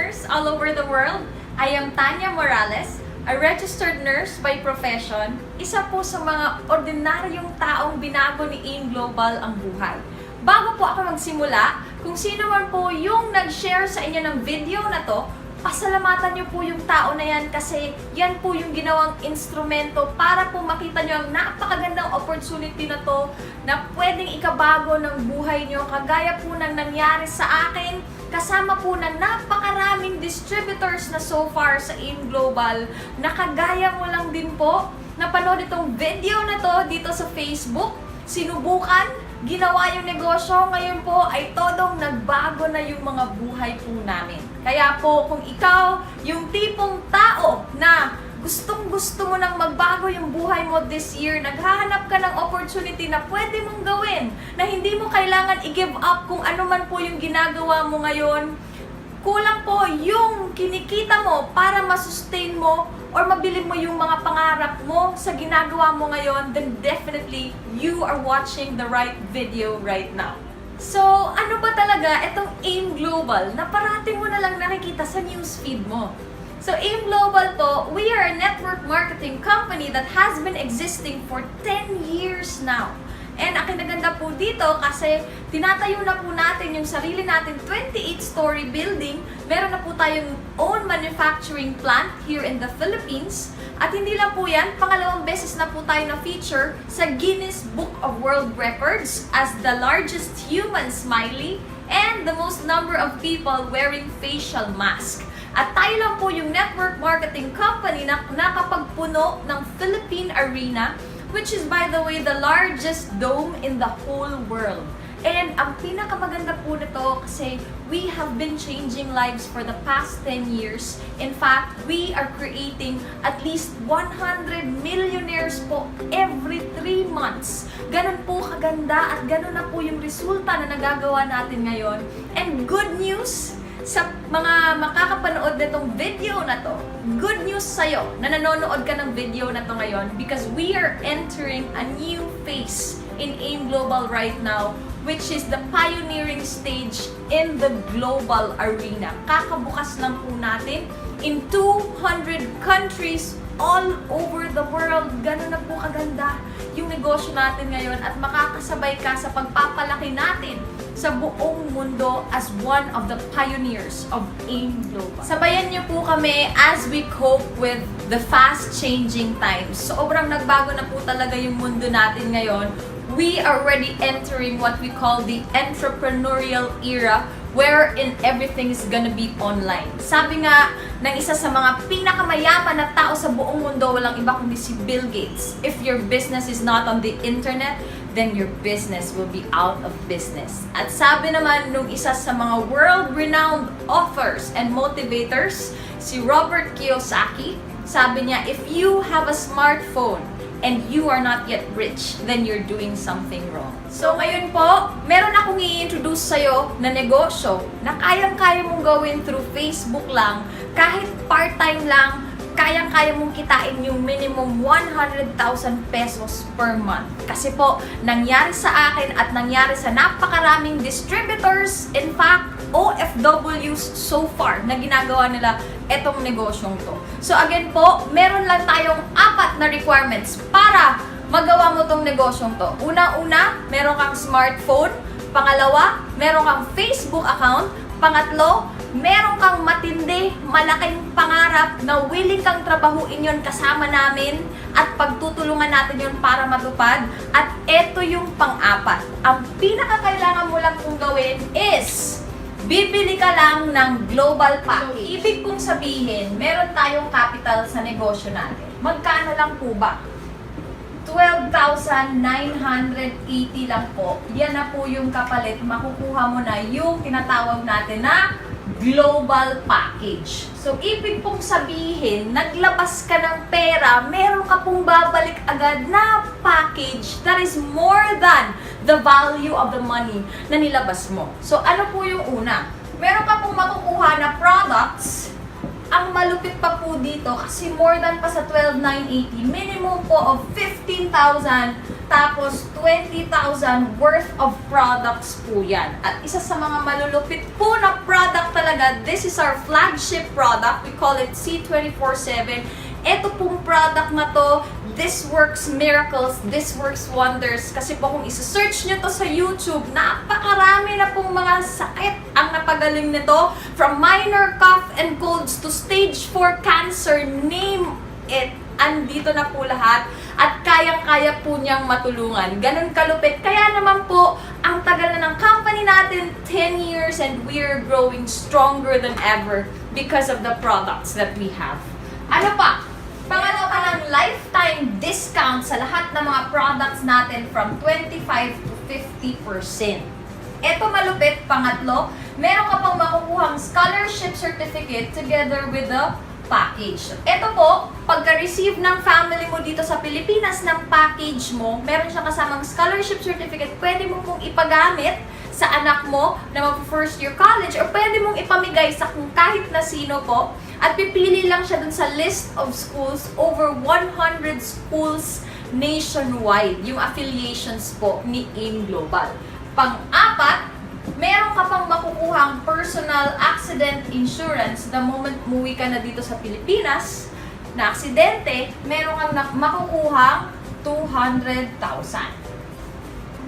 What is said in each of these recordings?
listeners all over the world. I am Tanya Morales, a registered nurse by profession, isa po sa mga ordinaryong taong binago ni AIM Global ang buhay. Bago po ako magsimula, kung sino man po yung nag-share sa inyo ng video na to, pasalamatan niyo po yung tao na yan kasi yan po yung ginawang instrumento para po makita niyo ang napakagandang opportunity na to na pwedeng ikabago ng buhay niyo kagaya po ng nangyari sa akin kasama po ng napakaraming distributors na so far sa AIM Global na kagaya mo lang din po napanood itong video na to dito sa Facebook, sinubukan, ginawa yung negosyo, ngayon po ay todong nagbago na yung mga buhay po namin. Kaya po, kung ikaw, yung tipong tao na gustong-gusto mo nang magbago yung buhay mo this year, naghahanap ka ng opportunity na pwede mong gawin, na hindi mo kailangan i-give up kung ano man po yung ginagawa mo ngayon, kulang po yung kinikita mo para masustain mo or mabili mo yung mga pangarap mo sa ginagawa mo ngayon, then definitely you are watching the right video right now. So, ano ba talaga itong AIM Global na parating mo na lang nakikita sa newsfeed mo? So, AIM Global po, we are a network marketing company that has been existing for 10 years now. And ang kinaganda po dito kasi tinatayo na po natin yung sarili natin 28-story building. Meron na po tayong own manufacturing plant here in the Philippines. At hindi lang po yan, pangalawang beses na po tayo na-feature sa Guinness Book of World Records as the largest human smiley and the most number of people wearing facial mask. At tayo lang po yung network marketing company na nakapagpuno ng Philippine Arena, which is, by the way, the largest dome in the whole world. And ang pinakamaganda po nito kasi we have been changing lives for the past 10 years. In fact, we are creating at least 100 millionaires po every 3 months. Ganun po kaganda at ganun na po yung resulta na nagagawa natin ngayon. And good news, sa mga makakapanood nitong video na to, good news sa'yo na nanonood ka ng video na to ngayon because we are entering a new phase in AIM Global right now, which is the pioneering stage in the global arena. Kakabukas lang po natin in 200 countries all over the world. Ganun na po kaganda yung negosyo natin ngayon at makakasabay ka sa pagpapalaki natin sa buong mundo as one of the pioneers of AIM Global. Sabayan niyo po kami as we cope with the fast-changing times. Sobrang nagbago na po talaga yung mundo natin ngayon. We are already entering what we call the entrepreneurial era wherein everything is gonna be online. Sabi nga ng isa sa mga pinakamayaman na tao sa buong mundo, walang iba kundi si Bill Gates. If your business is not on the internet, then your business will be out of business. At sabi naman nung isa sa mga world-renowned authors and motivators, si Robert Kiyosaki, sabi niya, if you have a smartphone and you are not yet rich, then you're doing something wrong. So ngayon po, meron akong i-introduce sa'yo na negosyo na kayang-kaya mong gawin through Facebook lang, kahit part-time lang, kayang-kaya mong kitain yung minimum 100,000 pesos per month. Kasi po, nangyari sa akin at nangyari sa napakaraming distributors, in fact, OFWs so far na ginagawa nila etong negosyong to. So again po, meron lang tayong 4 na requirements para magawa mo tong negosyong to. Una-una, meron kang smartphone. Pangalawa, meron kang Facebook account. Pangatlo, meron kang matindi, malaking pangarap na willing kang trabahuin yon kasama namin at pagtutulungan natin yon para matupad. At eto yung pang-4. Ang pinakakailangan mo lang kong gawin is bibili ka lang ng global package. Ibig kong sabihin, meron tayong capital sa negosyo natin. Magkano lang po ba? 12,980 lang po. Yan na po yung kapalit. Makukuha mo na yung tinatawag natin na global package. So, ibig pong sabihin, naglabas ka ng pera, meron ka pong babalik agad na package that is more than the value of the money na nilabas mo. So, ano po yung una? Meron ka pong makukuha na products ang malupit pa po dito, kasi more than pa sa 12,980, minimum po of 15,000, tapos 20,000 worth of products po yan. At isa sa mga malulupit po na product talaga, this is our flagship product. We call it C247. Ito pong product na to, this works miracles, this works wonders. Kasi po kung isa-search nyo to sa YouTube, napakarami na pong mga sakit ang napagaling nito. From minor cough and colds to stage 4 cancer, name it. Andito na po lahat. At kayang-kaya po niyang matulungan. Ganun kalupit. Kaya naman po, ang tagal na ng company natin, 10 years, and we're growing stronger than ever because of the products that we have. Ano pa? Pangalawa ng lifetime discount sa lahat ng mga products natin from 25 to 50%. Ito malupit, pangatlo, meron ka pang makukuhang scholarship certificate together with the package. Ito po, pagka-receive ng family mo dito sa Pilipinas ng package mo, meron siyang kasamang scholarship certificate, pwede mo pong ipagamit sa anak mo na mag-first year college or pwede mong ipamigay sa kung kahit na sino po. At pipili lang siya dun sa list of schools, over 100 schools nationwide, yung affiliations po ni AIM Global. Pang-apat, meron ka pang makukuhang personal accident insurance the moment umuwi ka na dito sa Pilipinas na aksidente, meron kang makukuhang 200,000.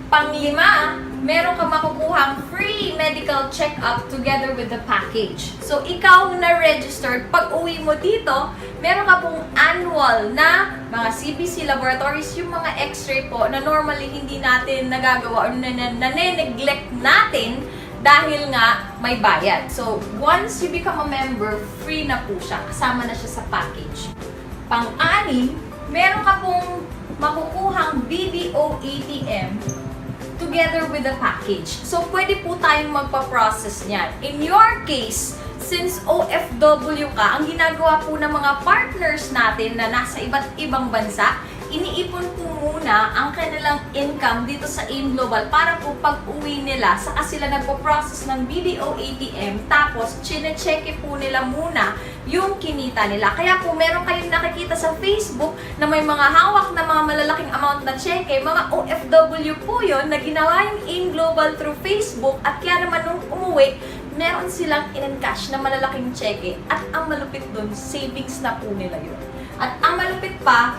Pang-lima, meron kang makukuhang free medical check-up together with the package. So, ikaw na registered, pag uwi mo dito, meron ka pong annual na mga CBC laboratories, yung mga x-ray po na normally hindi natin nagagawa o nane-neglect natin dahil nga may bayad. So, once you become a member, free na po siya. Kasama na siya sa package. Pang-anim, meron ka pong makukuhang BDO ATM together with the package. So, pwede po tayong magpa-process niyan. In your case, since OFW ka, ang ginagawa po ng mga partners natin na nasa iba't ibang bansa, iniipon po muna ang kanilang income dito sa AIM Global para po pag-uwi nila, saka sila nagpo-process ng BDO ATM, tapos chine-check po nila muna yung kinita nila. Kaya po meron kayong nakikita sa Facebook na may mga hawak na mga malalaking amount na cheque, mga OFW po yun na ginawa yung AIM Global through Facebook, at kaya naman nung umuwi, meron silang in-encash na malalaking cheque, at ang malupit dun, savings na po nila yun. At ang malupit pa,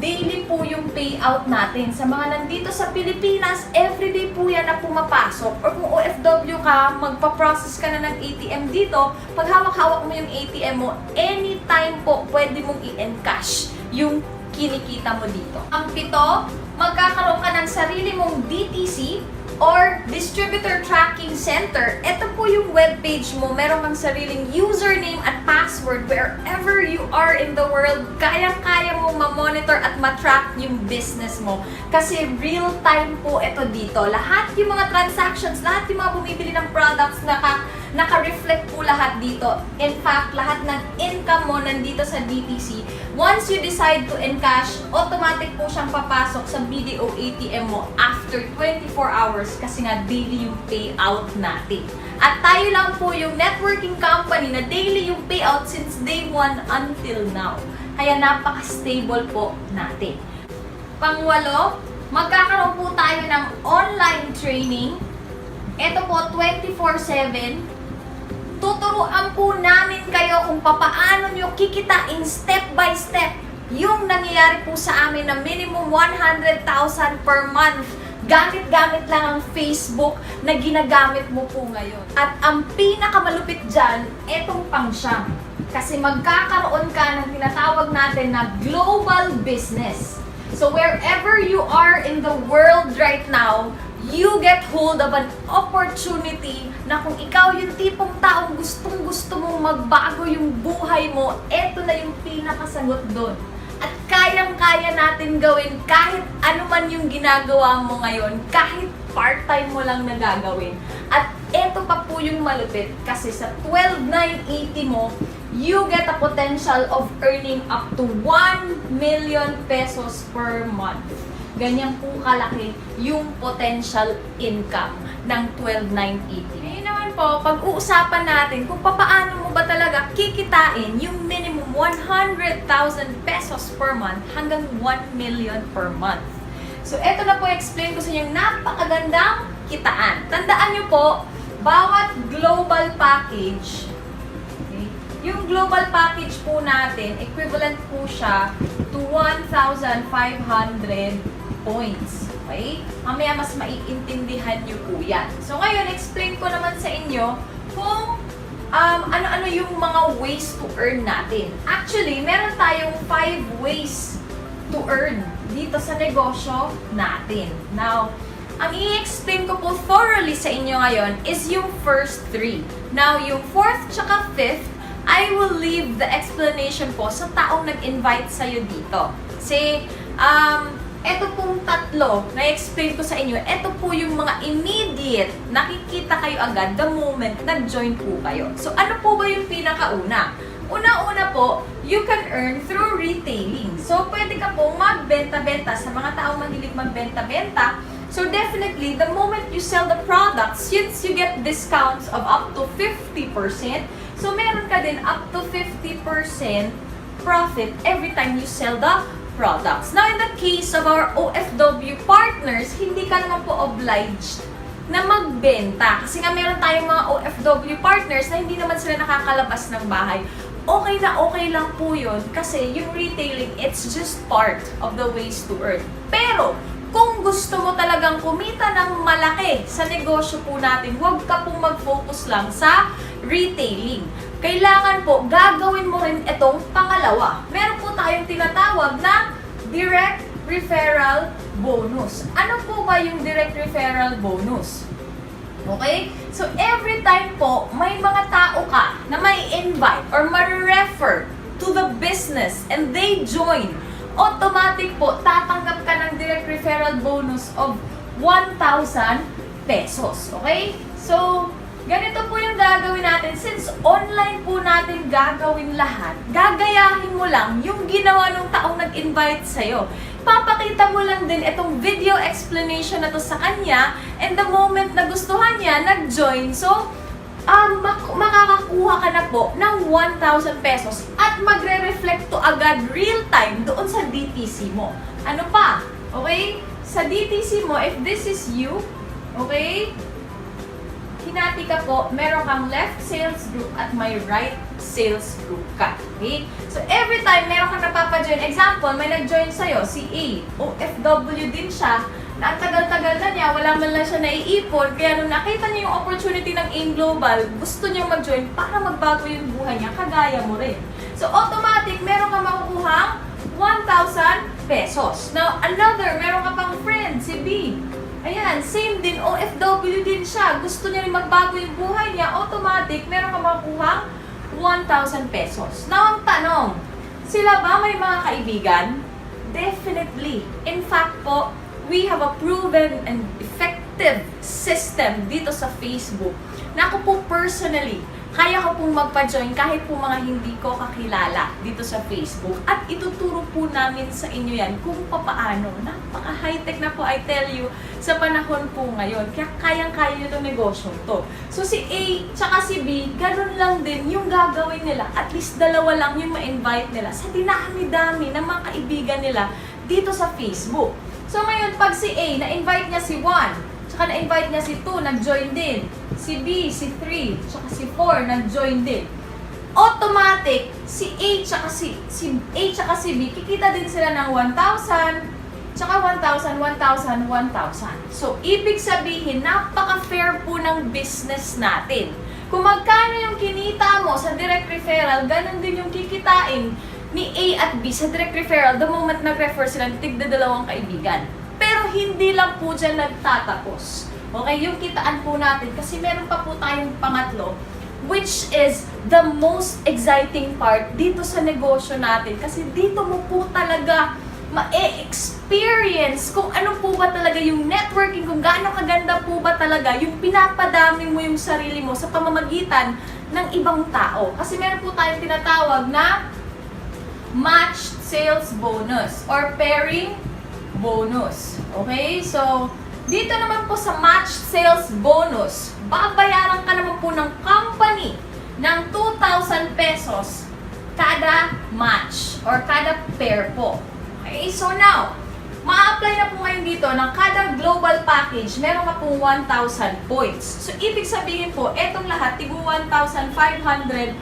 daily po yung payout natin. Sa mga nandito sa Pilipinas, everyday po yan na pumapasok. Or kung OFW ka, magpa-process ka na ng ATM dito, pag hawak-hawak mo yung ATM mo, anytime po pwede mong i-encash yung kinikita mo dito. Ang pito, magkakaroon ka ng sarili mong DTC or Distributor Tracking Center. Ito po yung webpage mo. Meron kang sariling username at password wherever you are in the world. Kayang-kaya mo ma-monitor at ma-track yung business mo. Kasi real-time po ito dito. Lahat yung mga transactions, lahat yung mga bumibili ng products, naka-reflect po lahat dito. In fact, lahat ng income mo nandito sa DTC. Once you decide to encash, automatic po siyang papasok sa BDO ATM mo after 24 hours kasi nga daily yung payout natin. At tayo lang po yung networking company na daily yung payout since day 1 until now. Kaya napaka-stable po natin. Pangwalo, magkakaroon po tayo ng online training. Ito po 24/7. Tuturuan po namin kayo kung papaano nyo kikitain step by step yung nangyayari po sa amin na minimum 100,000 per month. Gamit-gamit lang ang Facebook na ginagamit mo po ngayon. At ang pinakamalupit dyan, etong pangsyam. Kasi magkakaroon ka ng tinatawag natin na global business. So wherever you are in the world right now, you get hold of an opportunity na kung ikaw yung tipong taong gustong-gusto mong magbago yung buhay mo, eto na yung pinakasagot doon. At kayang-kaya natin gawin kahit ano man yung ginagawa mo ngayon, kahit part-time mo lang nagagawin. At eto pa po yung malupit kasi sa 12,980 mo, you get a potential of earning up to 1 million pesos per month. Ganyan po kalaki yung potential income ng 12,980. Ngayon naman po, pag-uusapan natin kung paano mo ba talaga kikitain yung minimum 100,000 pesos per month hanggang 1 million per month. So, eto na po, explain ko sa inyo yung napakagandang kitaan. Tandaan nyo po, bawat global package, okay, yung global package po natin, equivalent po siya to 1,500 points. Okay? Mamaya mas maiintindihan nyo po yan. So ngayon, explain ko naman sa inyo kung ano-ano yung mga ways to earn natin. Actually, meron tayong 5 ways to earn dito sa negosyo natin. Now, ang i-explain ko po thoroughly sa inyo ngayon is yung first 3. Now, yung 4th tsaka 5th, I will leave the explanation po sa taong nag-invite sa'yo dito. Kasi, eto pong tatlo na explain ko sa inyo, eto po yung mga immediate nakikita kayo agad the moment nag-join po kayo. So, ano po ba yung pinakauna? Una-una po, you can earn through retailing. So, pwede ka po magbenta-benta sa mga taong mahilig magbenta-benta. So, definitely, the moment you sell the products, since you get discounts of up to 50%, so meron ka din up to 50% profit every time you sell the products. Now, in the case of our OFW partners, hindi ka naman po obliged na magbenta. Kasi nga meron tayong mga OFW partners na hindi naman sila nakakalabas ng bahay. Okay lang po yun kasi yung retailing, it's just part of the ways to earn. Pero, kung gusto mo talagang kumita ng malaki sa negosyo po natin, huwag ka pong mag-focus lang sa retailing. Kailangan po, gagawin mo rin itong pangalawa. Meron po tayong tinatawag na direct referral bonus. Ano po ba yung direct referral bonus? Okay? So, every time po, may mga tao ka na may invite or ma-refer to the business and they join, automatic po, tatanggap ka ng direct referral bonus of 1,000 pesos. Okay? So, ganito po yung gagawin natin. Since online po natin gagawin lahat, gagayahin mo lang yung ginawa ng taong nag-invite sa'yo. Papakita mo lang din itong video explanation na to sa kanya, and the moment na gustuhan niya, nag-join. So, makakakuha ka na po ng 1,000 pesos at magre-reflect to agad real time doon sa DTC mo. Ano pa? Okay? Sa DTC mo, if this is you, okay, hinati ka po, meron kang left sales group at may right sales group ka. Okay? So, every time meron kang napapajoin, example, may nag-join sa'yo, si A, OFW din siya, na ang tagal-tagal na niya, wala man lang siya naiipon, kaya nung nakita niya yung opportunity ng AIM Global, gusto niya mag-join para magbago yung buhay niya, kagaya mo rin. So, automatic, meron kang makukuhang 1,000 pesos. Now, another, meron ka pang friend, si B. Ayan, same din, OFW din siya. Gusto niya rin magbago yung buhay niya, automatic, meron ka makukuhang 1,000 pesos. Now, ang tanong, sila ba may mga kaibigan? Definitely. In fact po, we have a proven and effective system dito sa Facebook na ako po personally, kaya ko pong magpa-join kahit po mga hindi ko kakilala dito sa Facebook. At ituturo po namin sa inyo yan kung papaano. Napaka-high-tech na po, I tell you, sa panahon po ngayon. Kaya kayang-kaya nyo itong negosyo to. So si A tsaka si B, ganun lang din yung gagawin nila. At least dalawa lang yung ma-invite nila sa dinami-dami ng mga kaibigan nila dito sa Facebook. So ngayon, pag si A, na-invite niya si 1, tsaka na-invite niya si 2, nag-join din. Si B, si 3, tsaka si 4, nag-join din. Automatic, si A tsaka si B, kikita din sila ng 1,000, tsaka 1,000, 1,000, 1,000. So, ibig sabihin, napaka-fair po ng business natin. Kung magkano yung kinita mo sa direct referral, ganun din yung kikitain ni A at B sa direct referral the moment nag-refer sila ng tigda-dalawang kaibigan. Pero hindi lang po dyan nagtatapos. Okay, yung kitaan po natin kasi meron pa po tayong pangatlo, which is the most exciting part dito sa negosyo natin. Kasi dito mo po talaga ma-experience kung ano po ba talaga yung networking, kung gaano kaganda po ba talaga yung pinapadami mo yung sarili mo sa pamamagitan ng ibang tao. Kasi meron po tayong tinatawag na matched sales bonus or pairing bonus. Okay? So, dito naman po sa matched sales bonus, babayaran ka naman po ng company ng 2,000 pesos kada match or kada pair po. Okay, so now, ma-apply na po ngayon dito ng kada global package, meron ka pong 1,000 points. So, ibig sabihin po, etong lahat, tigo 1,500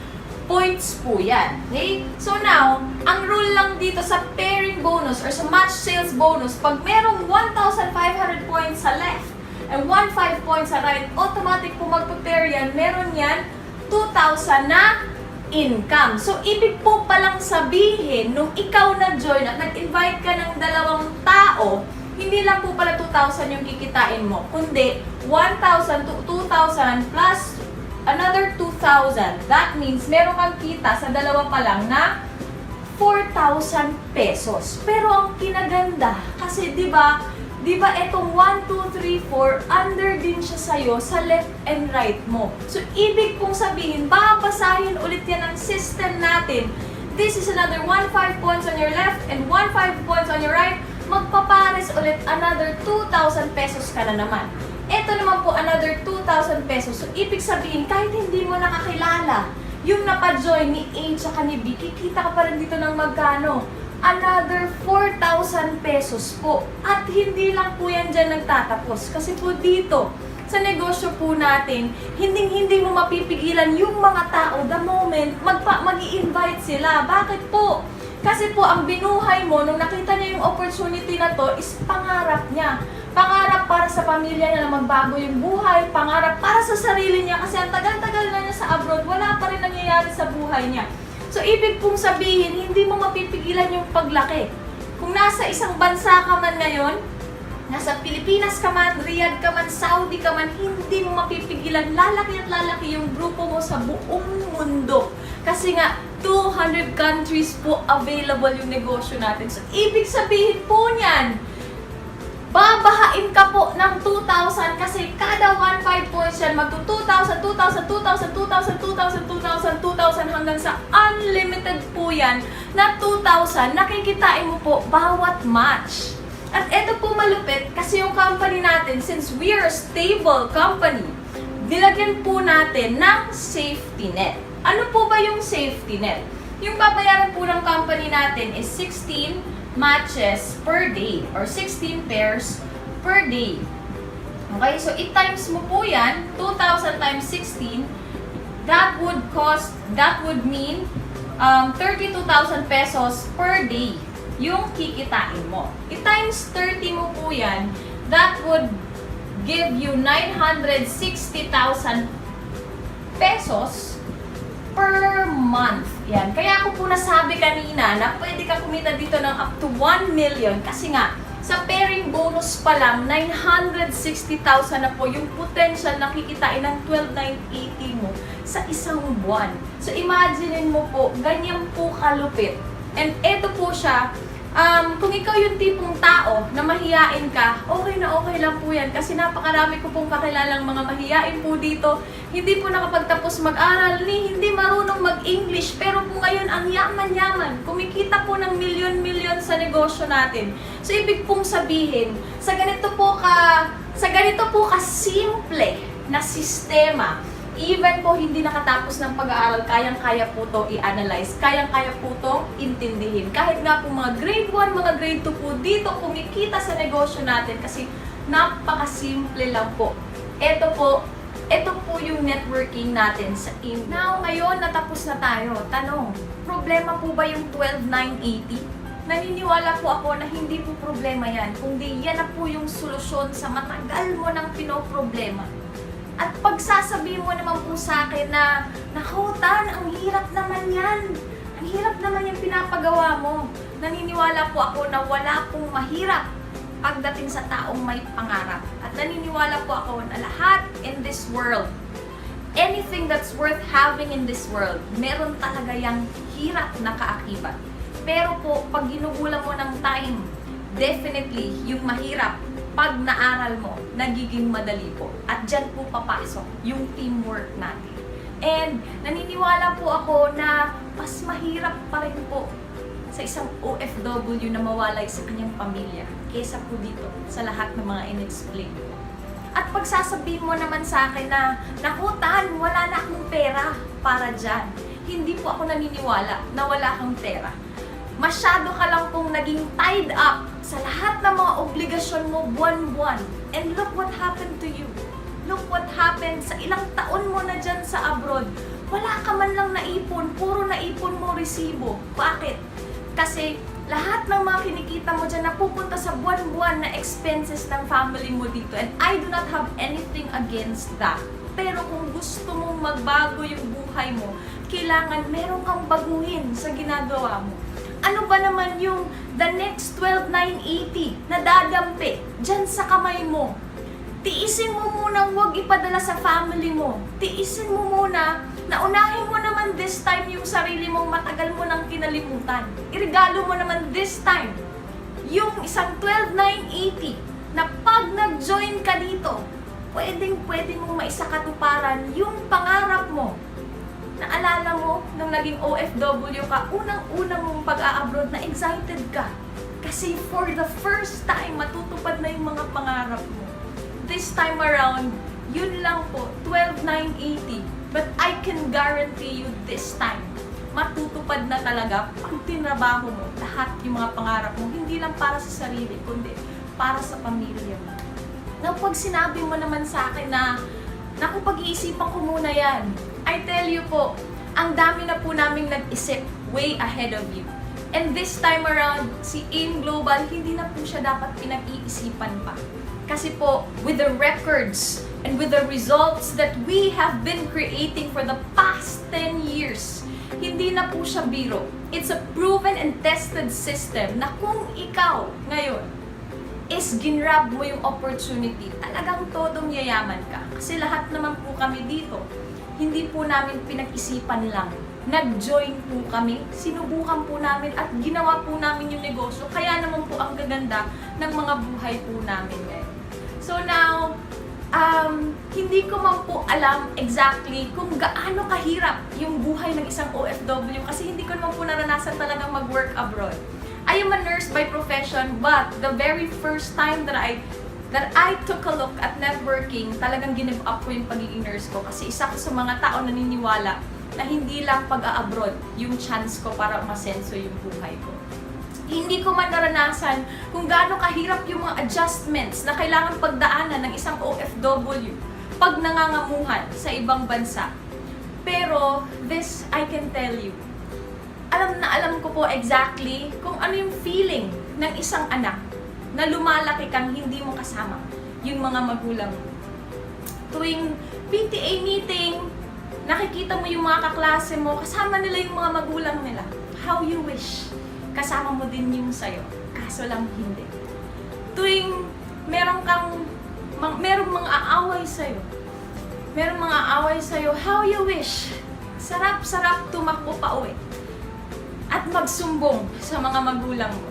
points po yan. Okay? So now, ang rule lang dito sa pairing bonus or sa match sales bonus, pag merong 1,500 points sa left and 1,500 points sa right, automatic po magpa-pair yan, meron yan 2,000 na income. So, ibig po palang sabihin, nung ikaw na-join at nag-invite ka ng dalawang tao, hindi lang po pala 2,000 yung kikitain mo, kundi 1,000 to 2,000 plus another 2,000. That means, meron kang kita sa dalawa pa lang na 4,000 pesos. Pero ang kinaganda, kasi di ba etong 1, 2, 3, 4, under din siya sa'yo sa left and right mo. So, ibig kong sabihin, babasahin ulit yan ng system natin. This is another 1,500 points on your left and 1,500 points on your right. Magpapares ulit another 2,000 pesos ka na naman. Ito naman po, another 2,000 pesos. So, ibig sabihin, kahit hindi mo nakakilala, yung napa-join ni A tsaka ni B, kikita ka pa rin dito ng magkano? Another 4,000 pesos po. At hindi lang po yan dyan nagtatapos. Kasi po dito, sa negosyo po natin, hindi mo mapipigilan yung mga tao the moment mag-i-invite sila. Bakit po? Kasi po, ang binuhay mo, nung nakita niya yung opportunity na to, is pangarap niya. Pangarap para sa pamilya niya na magbago yung buhay, pangarap para sa sarili niya kasi ang tagal-tagal na niya sa abroad, wala pa rin nangyayari sa buhay niya. So, ibig pong sabihin, hindi mo mapipigilan yung paglaki. Kung nasa isang bansa ka man ngayon, nasa Pilipinas ka man, Riyadh ka man, Saudi ka man, hindi mo mapipigilan, lalaki at lalaki yung grupo mo sa buong mundo. Kasi nga, 200 countries po available yung negosyo natin. So, ibig sabihin po niyan, babahain ka po ng 2,000 kasi kada 1,500 points yan, magto 2,000, 2,000, 2,000, 2,000, 2,000, 2,000, 2,000 hanggang sa unlimited po yan na 2,000. Nakikitain mo po bawat match. At ito po malupit kasi yung company natin, since we are a stable company, nilagyan po natin ng safety net. Ano po ba yung safety net? Yung babayaran po ng company natin is 16 matches per day or 16 pairs per day. Okay, so i-times mo po yan, 2,000 times 16, that would mean 32,000 pesos per day yung kikitain mo. I-times 30 mo po yan, that would give you 960,000 pesos per month. Yan. Kaya ako po nasabi kanina na pwede ka kumita dito ng up to 1 million kasi nga, sa pairing bonus pa lang, 960,000 na po yung potential na kikitain ng 12,980 mo sa isang buwan. So, imaginein mo po, ganyan po kalupit. And eto po siya, kung ikaw yung tipong tao na mahiyain ka, okay na okay lang po yan. Kasi napakarami ko pong kakilalang mga mahiyain po dito. Hindi po nakapagtapos mag-aral, hindi marunong mag-English. Pero po ngayon, ang yaman-yaman. Kumikita po ng milyon-milyon sa negosyo natin. So, ibig pong sabihin, sa ganito po ka-simple na sistema, even po hindi nakatapos ng pag-aaral, kayang-kaya po ito i-analyze, kayang-kaya po ito intindihin. Kahit nga po mga grade 1, mga grade 2 po dito kumikita sa negosyo natin kasi napaka-simple lang po. Ito po yung networking natin sa India. Now, ngayon natapos na tayo. Tanong, problema po ba yung 12,980? Naniniwala po ako na hindi po problema yan, kundi yan na po yung solusyon sa matagal mo ng pinoproblema. At pagsasabi mo naman po sa akin na, naku, Tan, ang hirap naman yan. Ang hirap naman yung pinapagawa mo. Naniniwala po ako na wala pong mahirap pagdating sa taong may pangarap. At naniniwala po ako na lahat in this world, anything that's worth having in this world, meron talaga yung hirap na kaakibat. Pero po, pag ginugulang mo ng time, definitely, yung mahirap, pag naaral mo, nagiging madali po. At dyan po papasok yung teamwork natin. And naniniwala po ako na mas mahirap pa rin po sa isang OFW na mawalay sa kanyang pamilya kesa po dito sa lahat ng mga in-explain ko. At pagsasabihin mo naman sa akin na, naku Tan, wala na akong pera para dyan. Hindi po ako naniniwala na wala kang pera. Masyado ka lang pong naging tied up sa lahat ng mga obligasyon mo buwan-buwan. And look what happened to you. Look what happened sa ilang taon mo na dyan sa abroad. Wala ka man lang naipon, puro naipon mo resibo. Bakit? Kasi lahat ng mga kinikita mo dyan napupunta sa buwan-buwan na expenses ng family mo dito. And I do not have anything against that. Pero kung gusto mong magbago yung buhay mo, kailangan meron kang baguhin sa ginagawa mo. Ano ba naman yung the next 12,980 na dadampi dyan sa kamay mo? Tiisin mo munang huwag ipadala sa family mo. Tiisin mo muna na unahin mo naman this time yung sarili mong matagal mo nang kinalimutan. Iregalo mo naman this time yung isang 12,980 na pag nag-join ka dito, pwedeng mong maisakatuparan yung pangarap mo. Naalala mo, nung naging OFW ka, unang-unang mong pag-a-abroad na excited ka. Kasi for the first time, matutupad na yung mga pangarap mo. This time around, yun lang po, 12,980. But I can guarantee you this time, matutupad na talaga pag tinrabaho mo lahat yung mga pangarap mo, hindi lang para sa sarili, kundi para sa pamilya mo. Now, pag sinabi mo naman sa akin na, naku, pag-iisipan ko muna yan, I tell you po, ang dami na po naming nag-isip way ahead of you. And this time around, si AIM Global, hindi na po siya dapat pinag-iisipan pa. Kasi po, with the records and with the results that we have been creating for the past 10 years, hindi na po siya biro. It's a proven and tested system na kung ikaw ngayon is ginrab mo yung opportunity, talagang todong yayaman ka. Kasi lahat naman po kami dito, hindi po namin pinag-isipan lang. Nag-join po kami, sinubukan po namin at ginawa po namin yung negosyo. Kaya naman po ang gaganda ng mga buhay po namin ngayon. So now, hindi ko man po alam exactly kung gaano kahirap yung buhay ng isang OFW kasi hindi ko naman po naranasan talagang mag-work abroad. I am a nurse by profession, but the very first time that I took a look at networking, talagang give up ko yung pagiging nurse ko kasi isa ko sa mga tao naniniwala na hindi lang pag-a-abroad yung chance ko para umasenso yung buhay ko. Hindi ko man naranasan kung gaano kahirap yung mga adjustments na kailangan pagdaanan ng isang OFW pag nangangamuhan sa ibang bansa. Pero this, I can tell you, alam ko po exactly kung ano yung feeling ng isang anak na lumalaki kang hindi mo kasama yung mga magulang mo. Tuwing PTA meeting, nakikita mo yung mga kaklase mo, kasama nila yung mga magulang nila. How you wish, kasama mo din yung sayo. Kaso lang hindi. Tuwing merong mga aaway sa'yo, how you wish, sarap-sarap tumakbo pa uwi at magsumbong sa mga magulang mo.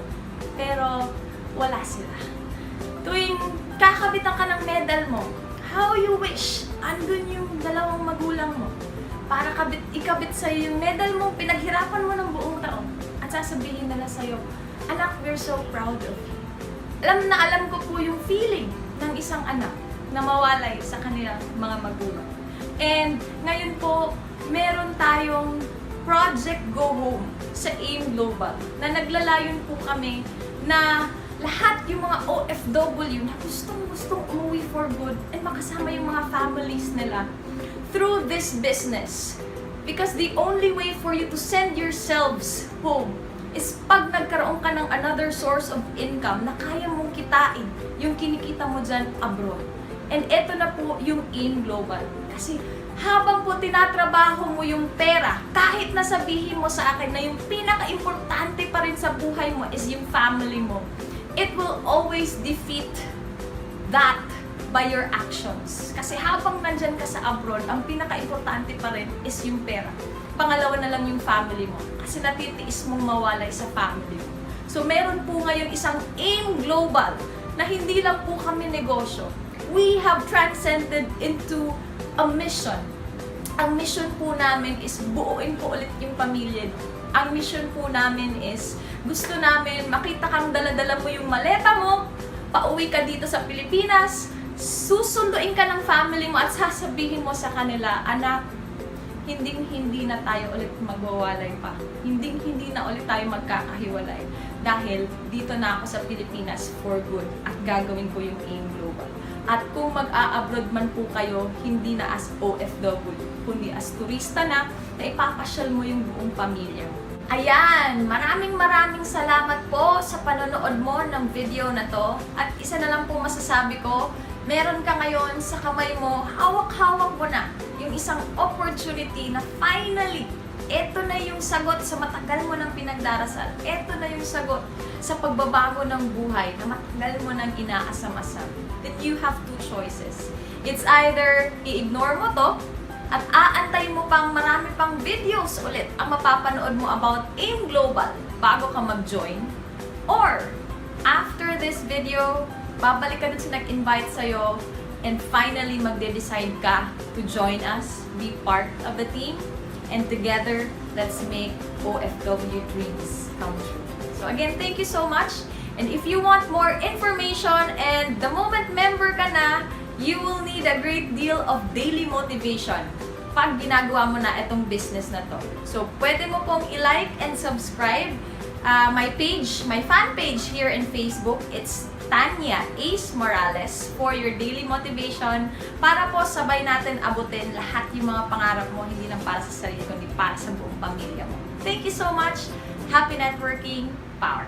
Pero wala sila. Tuwing kakabitan ka ng medal mo, how you wish, andun yung dalawang magulang mo para ikabit sa'yo yung medal mo, pinaghirapan mo ng buong taon. At sasabihin nila sa'yo, anak, we're so proud of you. Alam ko po yung feeling ng isang anak na mawalay sa kanilang mga magulang. And ngayon po, meron tayong Project Go Home sa AIM Global na naglalayon po kami na lahat yung mga OFW na gustong umuwi for good and makasama yung mga families nila through this business. Because the only way for you to send yourselves home is pag nagkaroon ka ng another source of income na kaya mong kitain yung kinikita mo dyan abroad. And eto na po yung AIM Global. Kasi habang po tinatrabaho mo yung pera, kahit nasabihin mo sa akin na yung pinaka-importante pa rin sa buhay mo is yung family mo, it will always defeat that by your actions. Kasi habang nandyan ka sa abroad, ang pinaka-importante pa rin is yung pera. Pangalawa na lang yung family mo. Kasi natitiis mong mawalay sa family mo. So meron po ngayon isang AIM Global na hindi lang po kami negosyo. We have transcended into a mission. Ang mission po namin is buuin po ulit yung pamilya. Ang mission po namin is gusto namin makita kang dala-dala mo yung maleta mo, pauwi ka dito sa Pilipinas, susunduin ka ng family mo at sasabihin mo sa kanila, anak, hindi na tayo ulit magwawalay pa. Hindi na ulit tayo magkakahiwalay. Dahil dito na ako sa Pilipinas for good at gagawin ko yung AIM Global. At kung mag-a-abroad man po kayo, hindi na as OFW, kundi as turista na ipapasyal mo yung buong pamilya mo. Ayan, maraming salamat po sa panonood mo ng video na to. At isa na lang po masasabi ko, meron ka ngayon sa kamay mo, hawak-hawak mo na yung isang opportunity na finally, eto na yung sagot sa matagal mo nang pinagdarasal. Eto na yung sagot sa pagbabago ng buhay na matagal mo nang inaasam-asam. Then you have two choices. It's either i-ignore mo to at aantay mo pang marami pang videos ulit ang mapapanood mo about AIM Global bago ka mag-join. Or, after this video, babalik ka dun sa nag-invite sa'yo and finally magde-decide ka to join us, be part of the team, and together, let's make OFW dreams come true. So again, thank you so much. And if you want more information and the moment member ka na, you will need a great deal of daily motivation pag ginagawa mo na itong business na to. So, pwede mo pong i-like and subscribe my page, my fan page here in Facebook. It's Tanya Ace Morales for your daily motivation para po sabay natin abutin lahat yung mga pangarap mo, hindi lang para sa sarili, kundi para sa buong pamilya mo. Thank you so much. Happy networking. Power.